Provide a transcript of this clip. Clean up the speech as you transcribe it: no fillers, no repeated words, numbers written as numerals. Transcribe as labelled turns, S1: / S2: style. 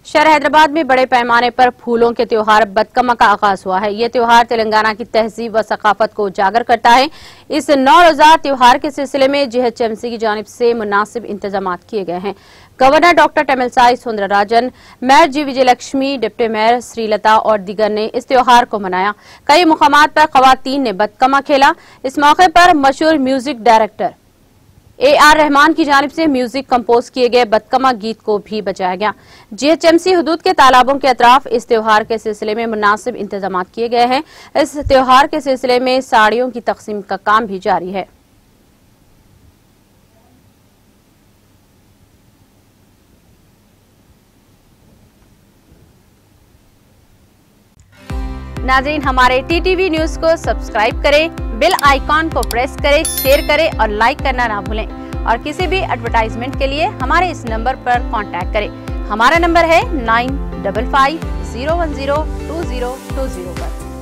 S1: शहर हैदराबाद में बड़े पैमाने पर फूलों के त्योहार बतकमा का आगाज हुआ है। ये त्योहार तेलंगाना की तहजीब व सकाफत को उजागर करता है। इस 9 रोजा त्योहार के सिलसिले में जीएचएमसी की जानिब से मुनासिब इंतजाम किए गए हैं। Governor doctor Tamilisai Soundararajan, mayor ji Vijayalakshmi, deputy mayor Srilatha और दीगर ने इस त्योहार को मनाया। कई मुकामात पर खवातीन ने बतकमा खेला। इस मौके पर मशहूर म्यूजिक डायरेक्टर AR रहमान की जानिब से म्यूजिक कंपोज किए गए बतकमा गीत को भी बजाया गया। जीएचएमसी हुदूद के तालाबों के अतराफ इस त्योहार के सिलसिले में मुनासिब इंतजाम किए गए हैं। इस त्योहार के सिलसिले में साड़ियों की तकसीम का काम भी जारी है। नाज़रीन, हमारे टीटीवी न्यूज को सब्सक्राइब करें, बेल आइकॉन को प्रेस करें, शेयर करें और लाइक करना ना भूलें। और किसी भी एडवर्टाइजमेंट के लिए हमारे इस नंबर पर कांटेक्ट करें। हमारा नंबर है 9550102020 पर।